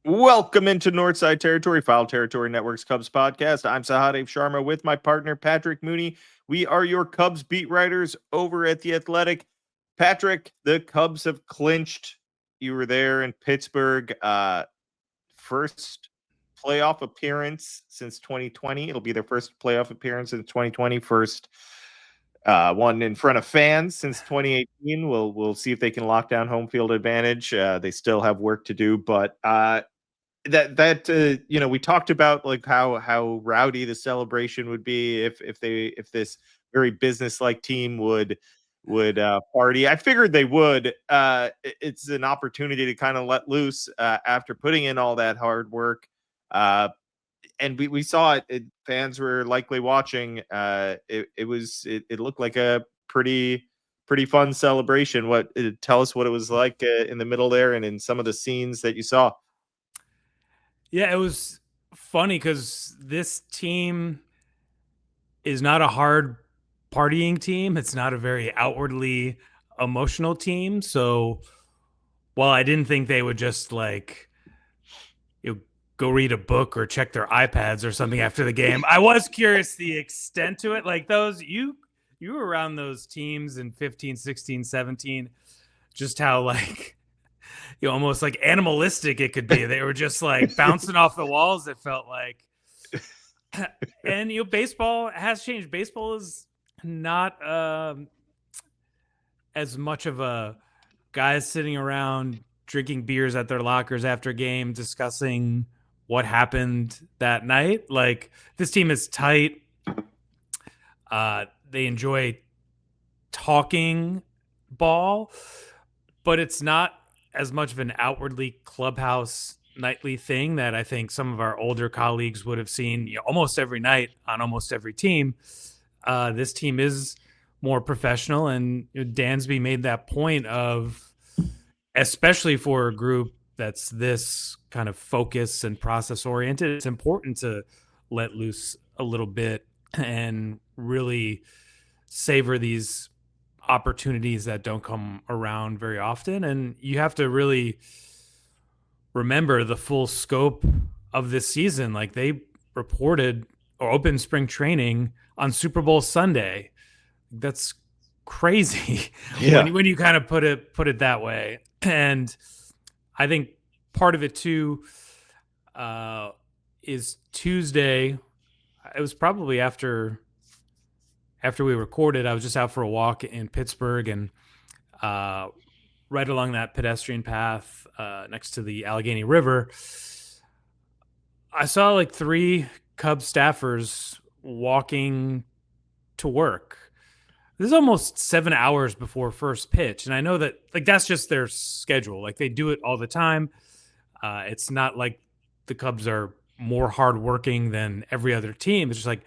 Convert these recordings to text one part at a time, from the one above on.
Welcome into Northside Territory, Foul Territory Network's Cubs podcast. I'm Sahadev Sharma with my partner, Patrick Mooney. We are your Cubs beat writers over at The Athletic. Patrick, the Cubs have clinched. You were there in Pittsburgh. First playoff appearance since 2020. It'll be their first playoff appearance in 2020. First one in front of fans since 2018. We'll see if they can lock down home field advantage. They still have work to do, but we talked about like how rowdy the celebration would be if this very business-like team would party. I figured they would. It's an opportunity to kind of let loose after putting in all that hard work. And we saw it. Fans were likely watching. It looked like a pretty fun celebration. Tell us what it was like in the middle there and in some of the scenes that you saw. Yeah, it was funny because this team is not a hard partying team. It's not a very outwardly emotional team. So while I didn't think they would just go read a book or check their iPads or something after the game, I was curious the extent to it. Like those, you were around those teams in 15, 16, 17, just how almost like animalistic it could be. They were just like bouncing off the walls, it felt like. And baseball has changed. Baseball is not as much of a guys sitting around drinking beers at their lockers after a game discussing what happened that night. Like, this team is tight. They enjoy talking ball, but it's not as much of an outwardly clubhouse nightly thing that I think some of our older colleagues would have seen almost every night on almost every team. This team is more professional, and Dansby made that point of, especially for a group that's this kind of focus and process oriented, it's important to let loose a little bit and really savor these opportunities that don't come around very often. And you have to really remember the full scope of this season. Like, they reported or opened spring training on Super Bowl Sunday. That's crazy. Yeah. when you kind of put it that way. And I think part of it too is Tuesday. It was probably after we recorded. I was just out for a walk in Pittsburgh, and right along that pedestrian path next to the Allegheny River, I saw like 3 Cubs staffers walking to work. This is almost 7 hours before first pitch. And I know that that's just their schedule. Like, they do it all the time. It's not like the Cubs are more hardworking than every other team. It's just like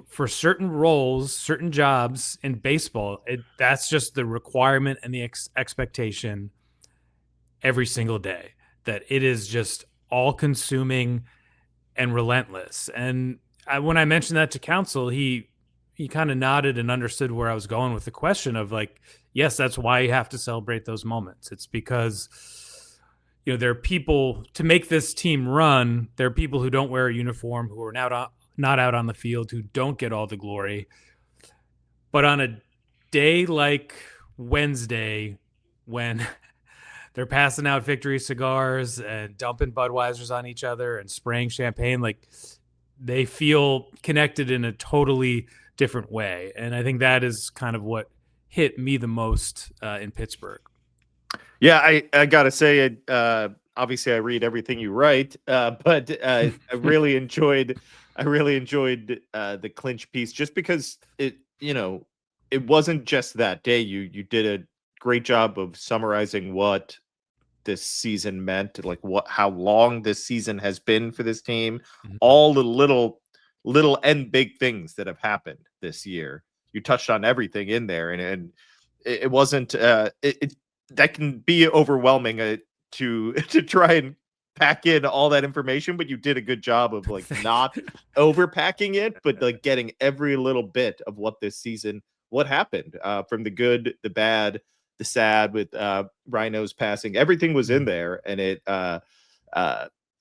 for certain roles, certain jobs in baseball, that's just the requirement and the expectation every single day, that it is just all consuming and relentless. And when I mentioned that to Counsell, he kind of nodded and understood where I was going with the question of yes, that's why you have to celebrate those moments. It's because, there are people to make this team run. There are people who don't wear a uniform, who are not out on the field, who don't get all the glory. But on a day like Wednesday, when they're passing out victory cigars and dumping Budweisers on each other and spraying champagne, they feel connected in a totally different way. And I think that is kind of what hit me the most in Pittsburgh. Yeah, I gotta say, obviously I read everything you write, but I really enjoyed the clinch piece, just because it wasn't just that day. You did a great job of summarizing what this season meant, how long this season has been for this team, mm-hmm. All the little and big things that have happened this year. You touched on everything in there, and it wasn't that can be overwhelming to try and pack in all that information, but you did a good job of not overpacking it, but getting every little bit of what this season, what happened, from the good, the bad, the sad, with Rhino's passing. Everything was in there, and it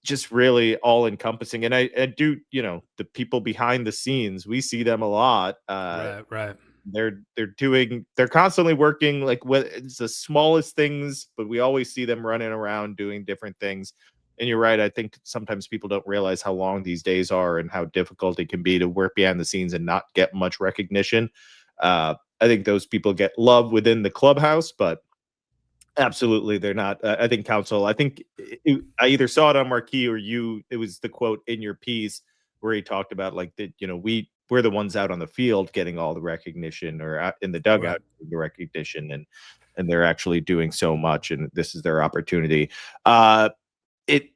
just really all encompassing. And I do, the people behind the scenes, we see them a lot. Right. They're constantly working, like, what it's the smallest things, but we always see them running around doing different things. And you're right, I think sometimes people don't realize how long these days are and how difficult it can be to work behind the scenes and not get much recognition. I think those people get love within the clubhouse, but absolutely they're not. I think Council, I either saw it on Marquee or it was the quote in your piece where he talked about, like, that, we're the ones out on the field getting all the recognition, or out in the dugout Right. getting the recognition, and they're actually doing so much, and this is their opportunity. It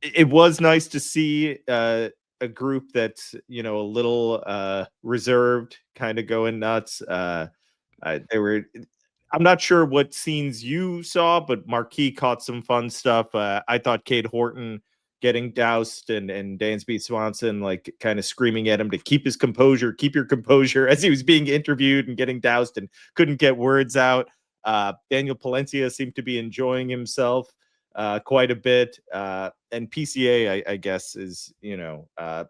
it was nice to see a group that's, a little reserved, kind of going nuts. They were. I'm not sure what scenes you saw, but Marquis caught some fun stuff. I thought Cade Horton getting doused, and Dansby Swanson, like, kind of screaming at him to keep his composure, keep your composure, as he was being interviewed and getting doused and couldn't get words out. Daniel Palencia seemed to be enjoying himself quite a bit. And PCA, I guess, is,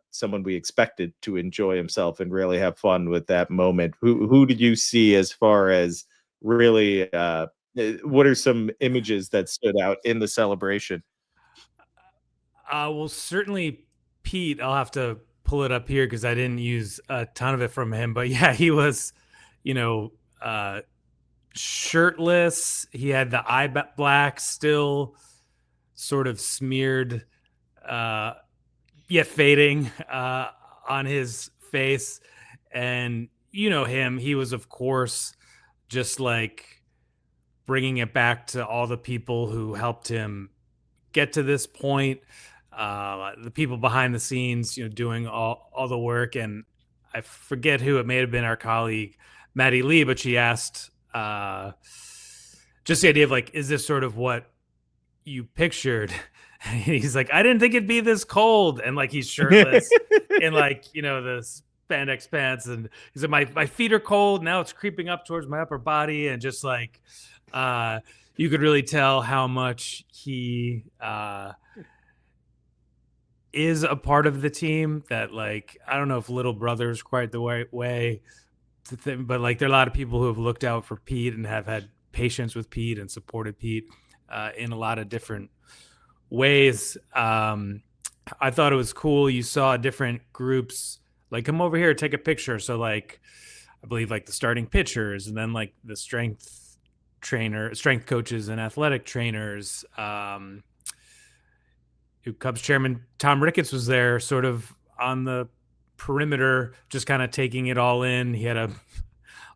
someone we expected to enjoy himself and really have fun with that moment. Who did you see as far as really, what are some images that stood out in the celebration? Well, certainly Pete. I'll have to pull it up here because I didn't use a ton of it from him. But yeah, he was, you know, uh, shirtless. He had the eye black still sort of smeared, uh, yet fading on his face. And you know him. He was, of course, just like bringing it back to all the people who helped him get to this point, the people behind the scenes, doing all the work. And I forget who, it may have been our colleague Maddie Lee, but she asked just the idea of, like, is this sort of what you pictured? And he's like, I didn't think it'd be this cold, and like he's shirtless in, like, the spandex pants, and he said, my feet are cold now, it's creeping up towards my upper body, and just like you could really tell how much he is a part of the team. That, like, I don't know if little brother is quite the right way to think, but like there are a lot of people who have looked out for Pete and have had patience with Pete and supported Pete in a lot of different ways. I thought it was cool. You saw different groups like, come over here, take a picture. So like, I believe like the starting pitchers, and then like the strength coaches and athletic trainers. Cubs chairman Tom Ricketts was there, sort of on the perimeter, just kind of taking it all in. He had a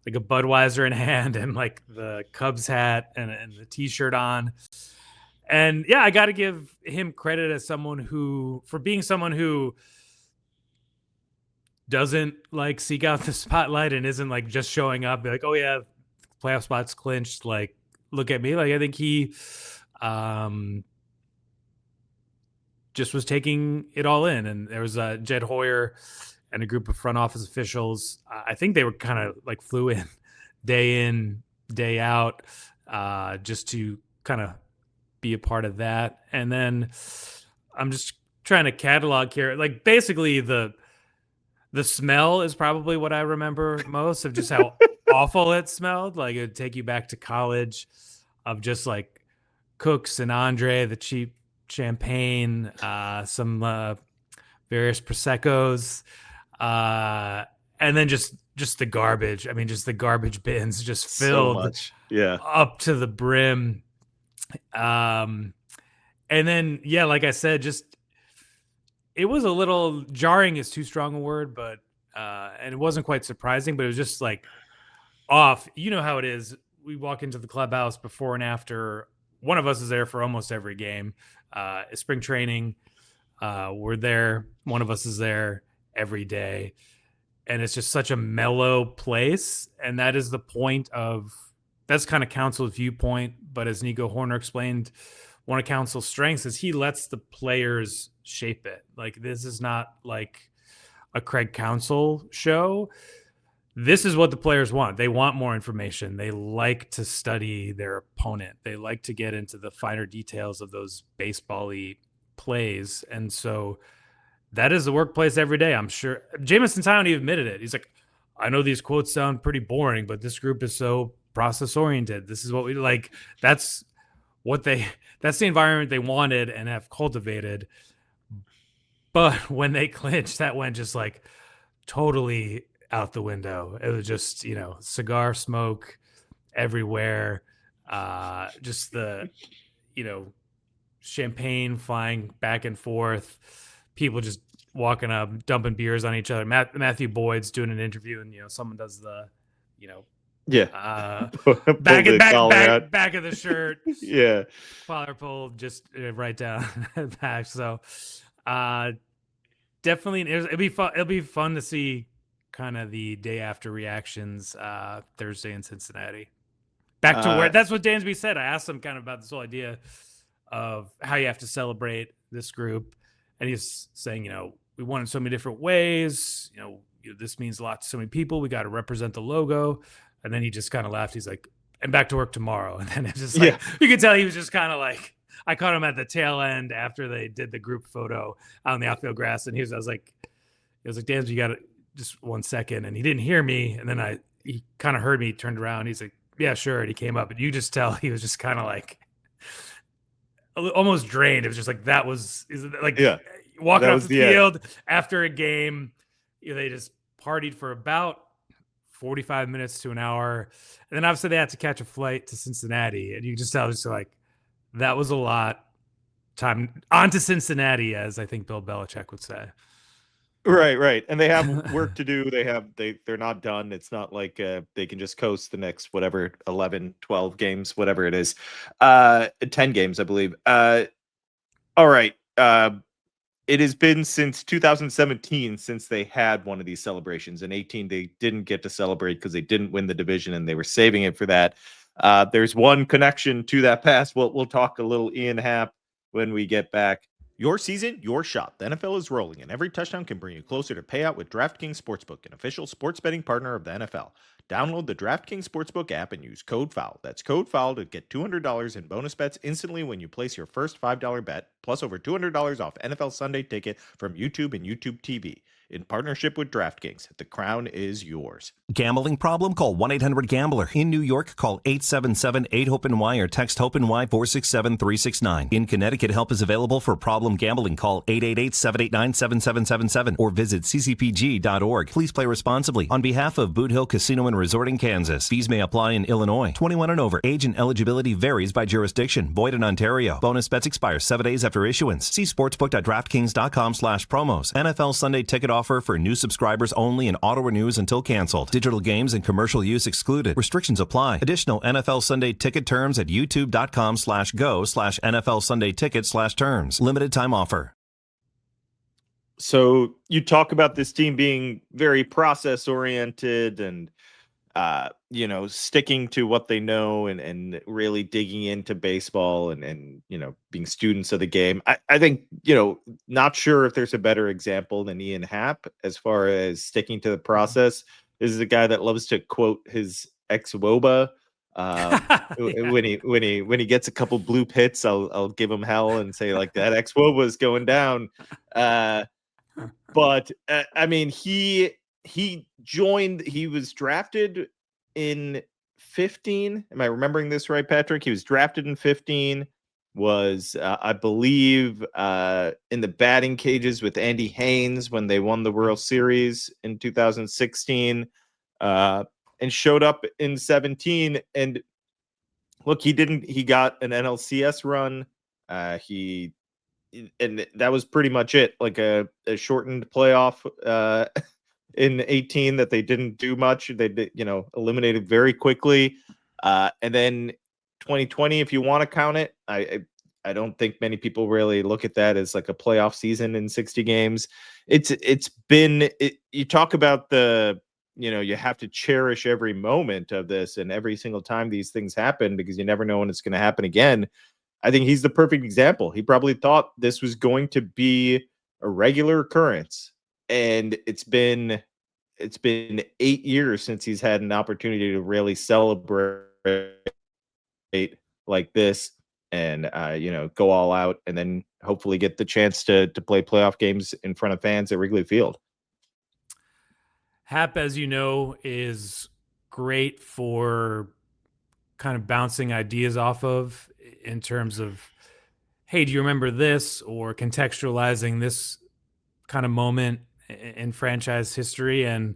Budweiser in hand and like the Cubs hat and the t-shirt on. And yeah, I got to give him credit as someone who doesn't like seek out the spotlight and isn't like just showing up, be like, oh yeah, playoff spots clinched, like, look at me. Like, I think he just was taking it all in. And there was Jed Hoyer and a group of front office officials. I think they were kind of like flew in, day out, just to kind of be a part of that. And then I'm just trying to catalog here. Like, basically the smell is probably what I remember most, of just how awful it smelled. Like, it would take you back to college, of just like Cooks and Andre, the cheap champagne, some various Prosecco's, and then just the garbage. I mean, just the garbage bins just So filled much. Yeah. up to the brim. And then, yeah, like I said, just, it was a little jarring is too strong a word, but and it wasn't quite surprising, but it was just like off. You know how it is. We walk into the clubhouse before and after. One of us is there for almost every game. Spring training, we're there. One of us is there every day. And it's just such a mellow place. And that is the point of, that's kind of Council's viewpoint. But as Nico Horner explained, one of Council's strengths is he lets the players shape it. Like, this is not like a Craig Council show. This is what the players want. They want more information. They like to study their opponent. They like to get into the finer details of those baseball-y plays. And so that is the workplace every day. I'm sure Jameson Town even admitted it. He's like, I know these quotes sound pretty boring, but this group is so process oriented. This is what we like. That's what they, that's the environment they wanted and have cultivated. But when they clinched, that went just like totally out the window. It was just, cigar smoke everywhere. Just the, champagne flying back and forth, people just walking up, dumping beers on each other. Matthew Boyd's doing an interview, and someone does the, Yeah. back of the shirt, Yeah. collar pull, just right down back. So, definitely, it'll be fun. It'll be fun to see kind of the day after reactions Thursday in Cincinnati. Back to where that's what Dansby said. I asked him kind of about this whole idea of how you have to celebrate this group, and he's saying, we won in so many different ways. This means a lot to so many people. We got to represent the logo. And then he just kind of laughed. He's like, and back to work tomorrow. And then it's just like, you could tell he was just kind of like, I caught him at the tail end after they did the group photo out on the outfield grass. And I was like, Dansby, you got to just 1 second. And he didn't hear me. And then he kind of heard me, turned around. He's like, yeah, sure. And he came up, and you just tell he was just kind of like almost drained. It was just like, walking off the field after a game, they just partied for about 45 minutes to an hour. And then obviously they had to catch a flight to Cincinnati, and you just tell just like, that was a lot time on to Cincinnati, as I think Bill Belichick would say. Right. And they have work to do. They're not done. It's not like they can just coast the next, whatever, 11, 12 games, whatever it is. 10 games, I believe. All right. It has been since 2017 since they had one of these celebrations. In 18, they didn't get to celebrate because they didn't win the division, and they were saving it for that. There's one connection to that past. We'll talk a little Ian Happ when we get back. Your season, your shot. The NFL is rolling, and every touchdown can bring you closer to payout with DraftKings Sportsbook, an official sports betting partner of the NFL. Download the DraftKings Sportsbook app and use code FOUL. That's code FOUL to get $200 in bonus bets instantly when you place your first $5 bet, plus over $200 off NFL Sunday Ticket from YouTube and YouTube TV. In partnership with DraftKings, the crown is yours. Gambling problem? Call 1-800-GAMBLER. In New York, call 877-8-HOPE-NY or text HOPE-NY 467-369. In Connecticut, help is available for problem gambling. Call 888-789-7777 or visit ccpg.org. Please play responsibly. On behalf of Boot Hill Casino and Resort in Kansas, fees may apply in Illinois. 21 and over. Age and eligibility varies by jurisdiction. Void in Ontario. Bonus bets expire 7 days after issuance. See sportsbook.draftkings.com/promos. NFL Sunday Ticket offer for new subscribers only and auto renews until canceled. Digital games and commercial use excluded. Restrictions apply. Additional NFL Sunday Ticket terms at youtube.com/go/NFL Sunday Ticket/terms. Limited time offer. So you talk about this team being very process oriented and sticking to what they know and really digging into baseball and being students of the game. I think, not sure if there's a better example than Ian Happ as far as sticking to the process. This is a guy that loves to quote his ex-Woba. When he gets a couple blue pits, I'll give him hell and say like that ex-Woba is going down. But I mean, he was drafted in 15. Am I remembering this right, Patrick? He was drafted in 15, was I believe in the batting cages with Andy Haynes when they won the World Series in 2016, and showed up in 17. And look, he got an NLCS run. And that was pretty much it, like a shortened playoff in 18 that they didn't do much. They eliminated very quickly. And then 2020, if you want to count it, I don't think many people really look at that as like a playoff season in 60 games. You talk about you have to cherish every moment of this and every single time these things happen because you never know when it's going to happen again. I think he's the perfect example. He probably thought this was going to be a regular occurrence, and it's been 8 years since he's had an opportunity to really celebrate like this. and go all out, and then hopefully get the chance to play playoff games in front of fans at Wrigley Field. Happ, as you know, is great for kind of bouncing ideas off of in terms of, hey, do you remember this, or contextualizing this kind of moment in franchise history. And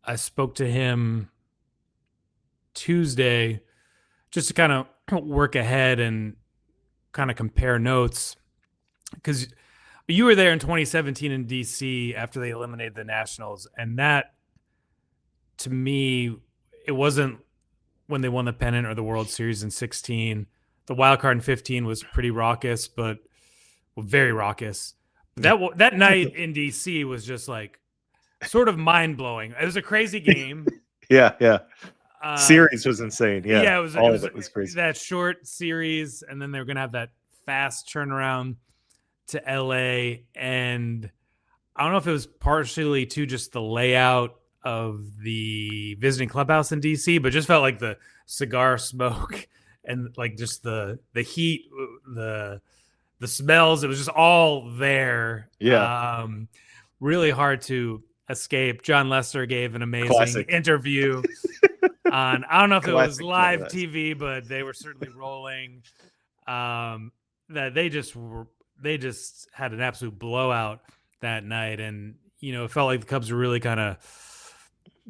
I spoke to him Tuesday just to kind of work ahead and kind of compare notes, because you were there in 2017 in DC after they eliminated the Nationals, and that, to me, it wasn't when they won the pennant or the World Series in 16. The wild card in 15 was pretty raucous, but very raucous. That night in DC was just like sort of mind blowing. It was a crazy game. Yeah. Series was insane. Yeah, it was crazy. That short series, and then they were gonna have that fast turnaround to LA. And I don't know if it was partially to just the layout of the visiting clubhouse in DC, but just felt like the cigar smoke and like just the heat, the smells. It was just all there. Yeah. Really hard to escape. John Lester gave an amazing interview on, I don't know if it was live TV, but they were certainly rolling. That they just had an absolute blowout that night. And, it felt like the Cubs were really kind of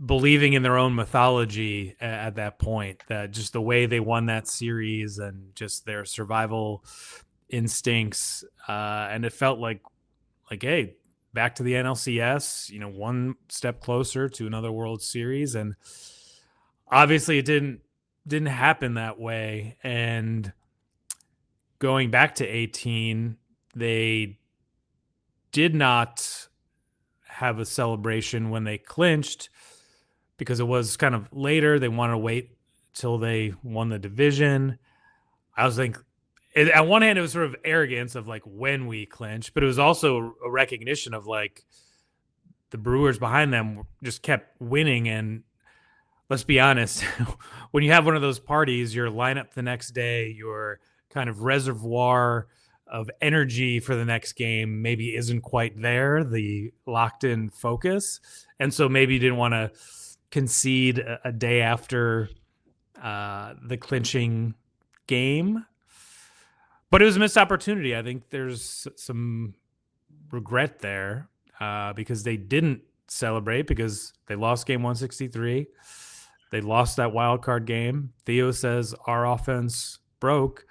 believing in their own mythology at that point, that just the way they won that series and just their survival instincts. And it felt like, hey, back to the NLCS, one step closer to another World Series. And obviously it didn't happen that way. And going back to 18, they did not have a celebration when they clinched, because it was kind of later. They wanted to wait till they won the division. I was like, at one hand, it was sort of arrogance of like when we clinch, but it was also a recognition of like the Brewers behind them just kept winning. And let's be honest, when you have one of those parties, your lineup the next day, your kind of reservoir of energy for the next game maybe isn't quite there, the locked in focus. And so maybe you didn't want to concede a day after the clinching game. But it was a missed opportunity. I think there's some regret there because they didn't celebrate, because they lost game 163. They lost that wild card game. Theo says our offense broke.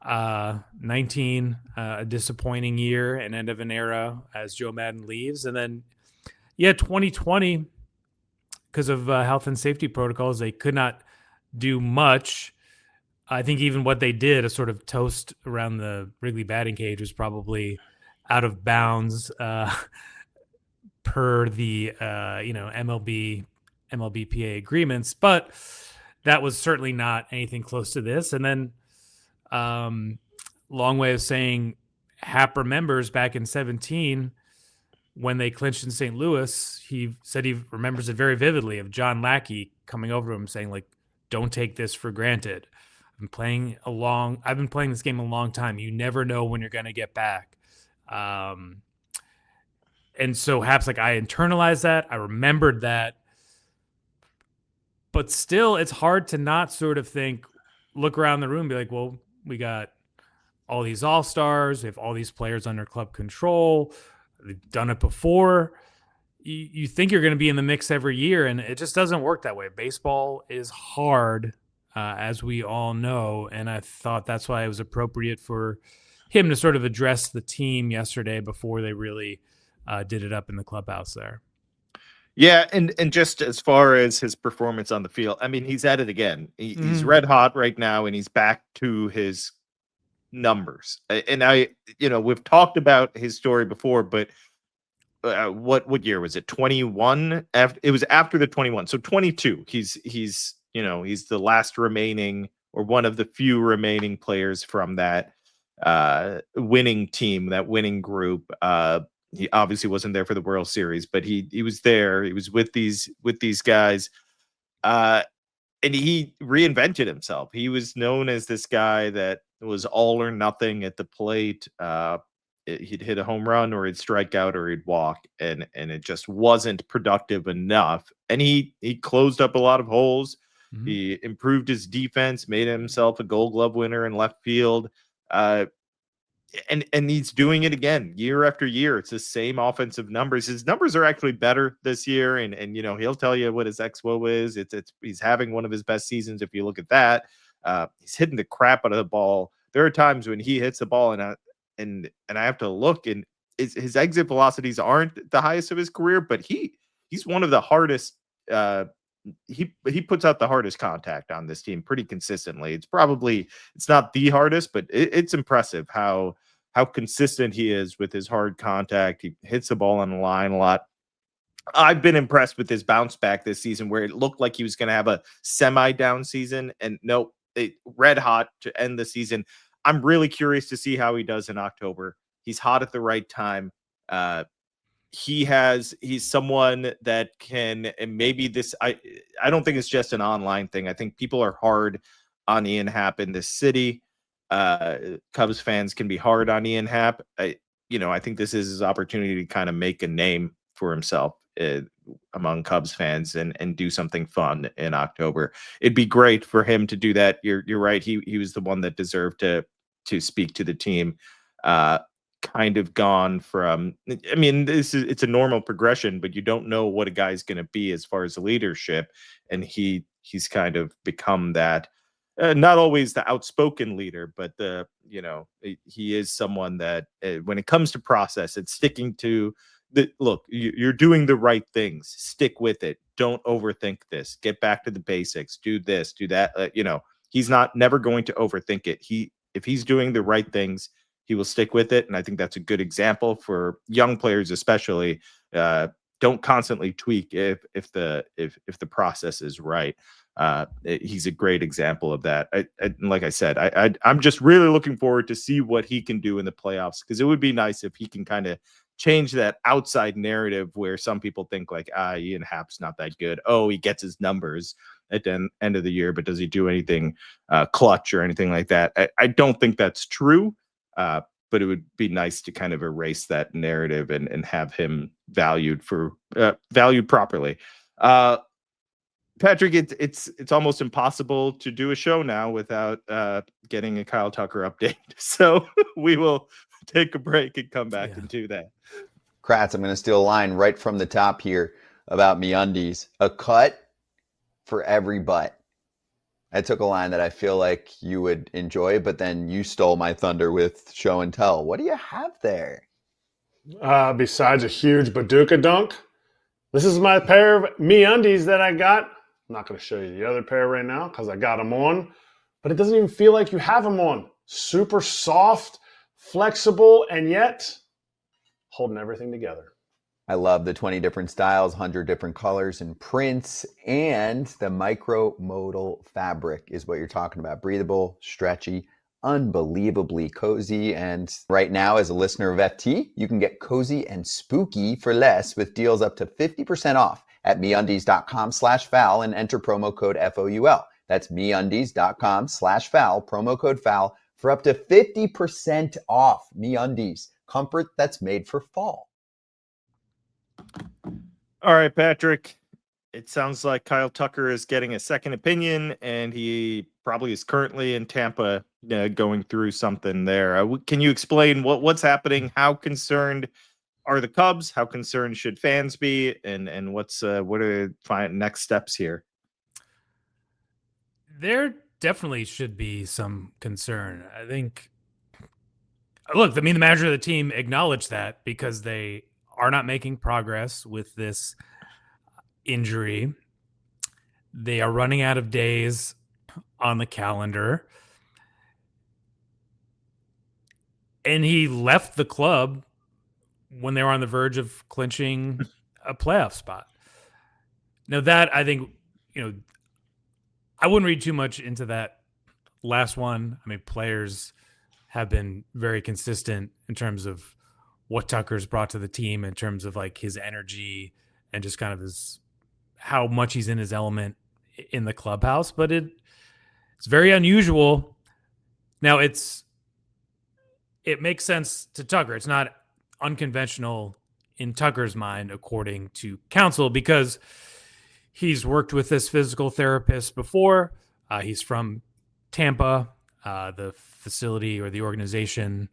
19, a disappointing year and end of an era as Joe Madden leaves. And then, 2020, because of health and safety protocols, they could not do much. I think even what they did, a sort of toast around the Wrigley batting cage, was probably out of bounds per the MLBPA agreements. But that was certainly not anything close to this. And then long way of saying, Happ remembers back in 17 when they clinched in St. Louis. He said he remembers it very vividly, of John Lackey coming over to him saying, like, don't take this for granted. I've been playing this game a long time. You never know when you're going to get back. And so Happ's like, I internalized that. I remembered that. But still, it's hard to not sort of look around the room and be like, well, we got all these all-stars. We have all these players under club control. They've done it before. You think you're going to be in the mix every year, and it just doesn't work that way. Baseball is hard, as we all know, and I thought that's why it was appropriate for him to sort of address the team yesterday before they really did it up in the clubhouse there. Yeah, and just as far as his performance on the field, I mean, he's at it again. He's red hot right now, and he's back to his numbers. And we've talked about his story before, but what year was it? 21? It was after the 21. So 22. He's the last remaining, or one of the few remaining players from that winning team, that winning group. He obviously wasn't there for the World Series, but he was there. He was with these guys. and he reinvented himself. He was known as this guy that was all or nothing at the plate. He'd hit a home run or he'd strike out or he'd walk, and it just wasn't productive enough. And he closed up a lot of holes. Mhm. He improved his defense, made himself a Gold Glove winner in left field. And he's doing it again year after year. It's the same offensive numbers. His numbers are actually better this year, and he'll tell you what his xWOA is. It's he's having one of his best seasons if you look at that. He's hitting the crap out of the ball. There are times when he hits the ball and I have to look, and his exit velocities aren't the highest of his career, but he's one of the hardest. He puts out the hardest contact on this team pretty consistently. It's not the hardest, but it's impressive how consistent he is with his hard contact. He hits the ball on the line a lot. I've been impressed with his bounce back this season, where it looked like he was going to have a semi-down season, and nope, red hot to end the season. I'm really curious to see how he does in October. He's hot at the right time. He's someone that can, and maybe this, I don't think it's just an online thing. I think people are hard on Ian Happ in this city. Cubs fans can be hard on Ian Happ. I think this is his opportunity to kind of make a name for himself among Cubs fans and do something fun in October. It'd be great for him to do that. You're right. He was the one that deserved to speak to the team. Kind of gone from, I mean, it's a normal progression, but you don't know what a guy's going to be as far as leadership. And he's kind of become that, not always the outspoken leader, but he is someone that when it comes to process, it's sticking to look, you're doing the right things, stick with it. Don't overthink this, get back to the basics, do this, do that. He's never going to overthink it. If he's doing the right things, he will stick with it. And I think that's a good example for young players, especially. Don't constantly tweak if the process is right. He's a great example of that. Like I said, I'm just really looking forward to see what he can do in the playoffs, because it would be nice if he can kind of change that outside narrative where some people think like, Ian Happ's not that good. Oh, he gets his numbers at the end of the year, but does he do anything clutch or anything like that? I don't think that's true. But it would be nice to kind of erase that narrative and have him valued properly. Patrick, it's almost impossible to do a show now without getting a Kyle Tucker update. So we will take a break and come back and do that. Kratz, I'm going to steal a line right from the top here about MeUndies. A cut for every butt. I took a line that I feel like you would enjoy, but then you stole my thunder with show and tell. What do you have there? Besides a huge Baduka dunk, this is my pair of MeUndies that I got. I'm not going to show you the other pair right now because I got them on, but it doesn't even feel like you have them on. Super soft, flexible, and yet holding everything together. I love the 20 different styles, 100 different colors and prints, and the micro-modal fabric is what you're talking about. Breathable, stretchy, unbelievably cozy. And right now, as a listener of FT, you can get cozy and spooky for less with deals up to 50% off at MeUndies.com/foul and enter promo code FOUL. That's MeUndies.com/foul, promo code FOUL for up to 50% off. MeUndies, comfort that's made for fall. All right, Patrick. It sounds like Kyle Tucker is getting a second opinion, and he probably is currently in Tampa going through something there. Can you explain what's happening? How concerned are the Cubs? How concerned should fans be? And what are the next steps here? There definitely should be some concern. I think, look, the manager of the team acknowledged that because they are not making progress with this injury. They are running out of days on the calendar. And he left the club when they were on the verge of clinching a playoff spot. Now that, I think, I wouldn't read too much into that last one. I mean, players have been very consistent in terms of what Tucker's brought to the team in terms of like his energy and just kind of how much he's in his element in the clubhouse, but it's very unusual. Now it makes sense to Tucker. It's not unconventional in Tucker's mind, according to counsel, because he's worked with this physical therapist before. He's from Tampa. The facility or the organization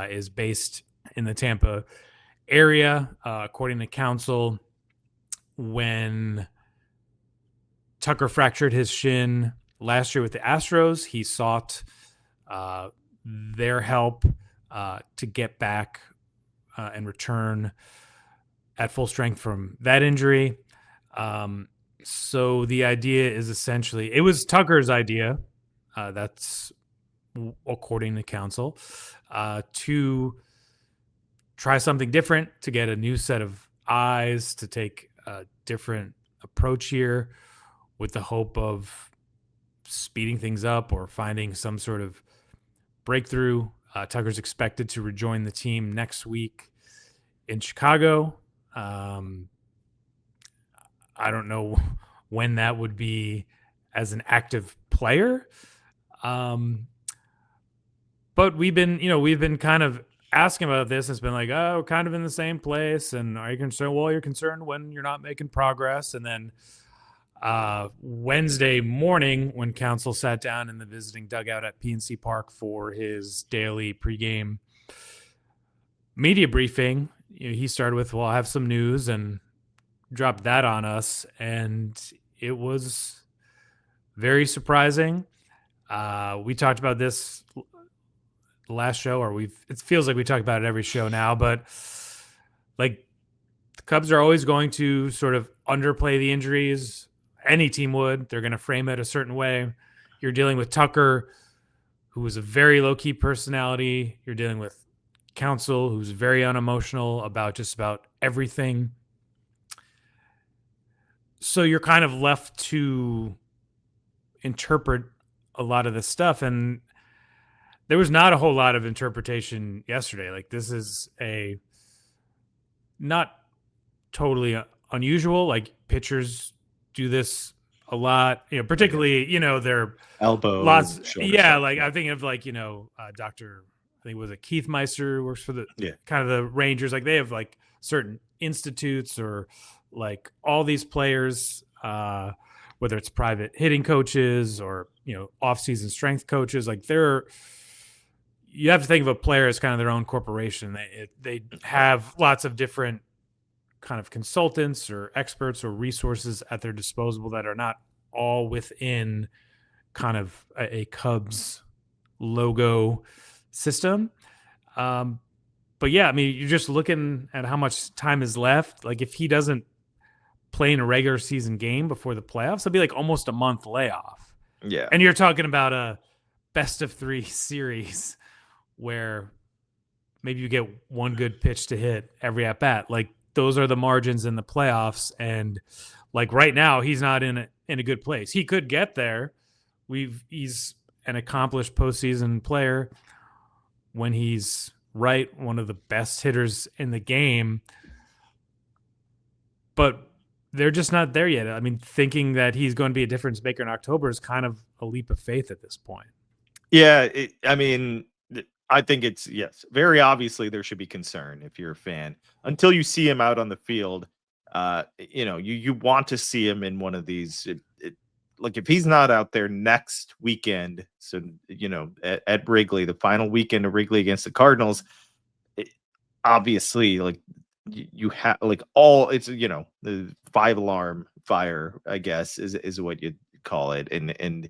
is based in the Tampa area. According to counsel, when Tucker fractured his shin last year with the Astros, he sought their help to get back and return at full strength from that injury. So the idea is essentially, it was Tucker's idea, that's according to counsel, to try something different, to get a new set of eyes, to take a different approach here with the hope of speeding things up or finding some sort of breakthrough. Tucker's expected to rejoin the team next week in Chicago. I don't know when that would be as an active player. But we've been kind of asking about this. It's been like, oh, we're kind of in the same place. And are you concerned? Well, you're concerned when you're not making progress. And then Wednesday morning, when counsel sat down in the visiting dugout at PNC Park for his daily pregame media briefing, he started with, well, I have some news, and dropped that on us. And it was very surprising. We talked about this last show, or it feels like we talk about it every show now, but like the Cubs are always going to sort of underplay the injuries. Any team would. They're going to frame it a certain way. You're dealing with Tucker, who is a very low-key personality. You're dealing with counsel, who's very unemotional about just about everything. So you're kind of left to interpret a lot of this stuff. And there was not a whole lot of interpretation yesterday. Like, this is not totally unusual. Like, pitchers do this a lot, particularly, their elbow, lots. Yeah. stuff. Like, I'm thinking of Dr. I think it was Keith Meister, who works for the kind of the Rangers. Like, they have like certain institutes, or like all these players, whether it's private hitting coaches or, off-season strength coaches, like you have to think of a player as kind of their own corporation. They have lots of different kind of consultants or experts or resources at their disposal that are not all within kind of a Cubs logo system. But yeah, I mean, you're just looking at how much time is left. Like, if he doesn't play in a regular season game before the playoffs, it'll be like almost a month layoff. Yeah. And you're talking about a best of 3 series where maybe you get one good pitch to hit every at bat. Like, those are the margins in the playoffs. And like right now, he's not in a good place. He could get there. He's an accomplished postseason player when he's right, one of the best hitters in the game. But they're just not there yet. I mean, thinking that he's going to be a difference maker in October is kind of a leap of faith at this point. Yeah, I think it's, yes, very obviously there should be concern if you're a fan until you see him out on the field. You want to see him in one of these. Like, if he's not out there next weekend, so at Wrigley, the final weekend of Wrigley against the Cardinals, obviously, like, you have like it's the 5-alarm fire, I guess is what you'd call it, and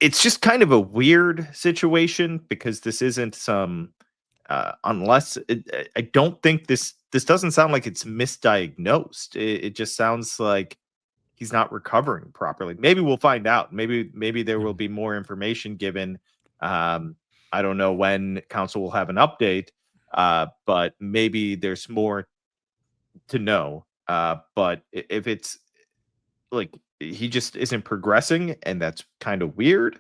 it's just kind of a weird situation, because this isn't some unless I don't think this doesn't sound like it's misdiagnosed. It just sounds like he's not recovering properly. Maybe we'll find out. Maybe there will be more information given. I don't know when counsel will have an update, but maybe there's more to know. But if it's like he just isn't progressing, and that's kind of weird.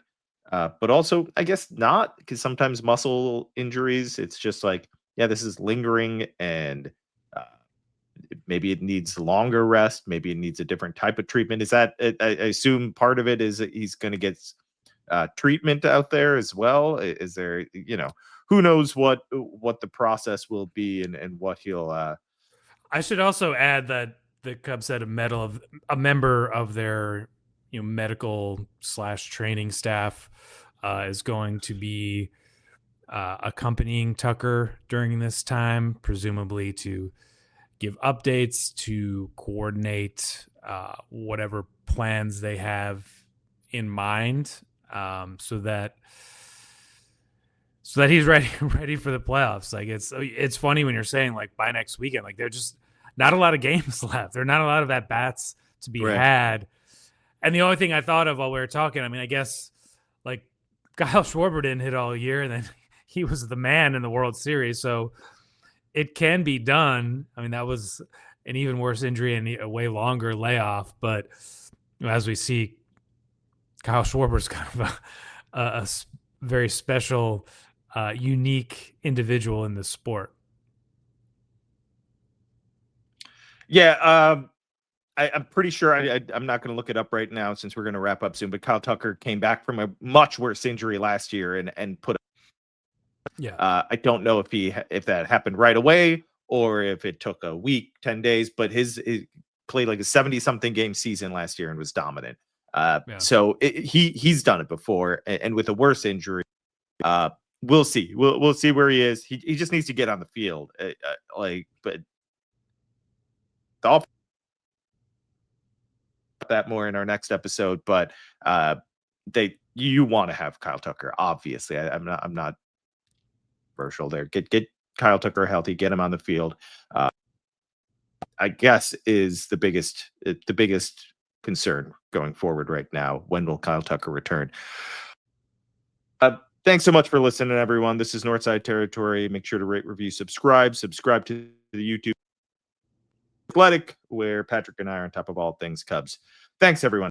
But also, I guess not, because sometimes muscle injuries, it's just like, yeah, this is lingering, and maybe it needs longer rest. Maybe it needs a different type of treatment. Is that, I assume part of it is that he's going to get treatment out there as well? Is there, who knows what the process will be and what he'll. I should also add that the Cubs had a member of their medical / training staff is going to be accompanying Tucker during this time, presumably to give updates, to coordinate whatever plans they have in mind, so that he's ready for the playoffs. Like it's funny when you're saying like by next weekend, like they're just not a lot of games left. There are not a lot of at bats to be had. And the only thing I thought of while we were talking, I mean, I guess like Kyle Schwarber didn't hit all year, and then he was the man in the World Series. So it can be done. I mean, that was an even worse injury and a way longer layoff. But as we see, Kyle Schwarber's kind of a very special, unique individual in this sport. Yeah, I'm pretty sure I'm not going to look it up right now since we're going to wrap up soon. But Kyle Tucker came back from a much worse injury last year and put. Yeah, I don't know if that happened right away or if it took a week, 10 days. But he played like a 70-something game season last year and was dominant. So he's done it before, and with a worse injury, we'll see. We'll see where he is. He just needs to get on the field. But I'll that more in our next episode. But you want to have Kyle Tucker, obviously. I'm not controversial there. Get Kyle Tucker healthy, get him on the field. I guess is the biggest concern going forward right now. When will Kyle Tucker return? Thanks so much for listening, everyone. This is Northside Territory. Make sure to rate, review, subscribe to the YouTube Athletic, where Patrick and I are on top of all things Cubs. Thanks, everyone.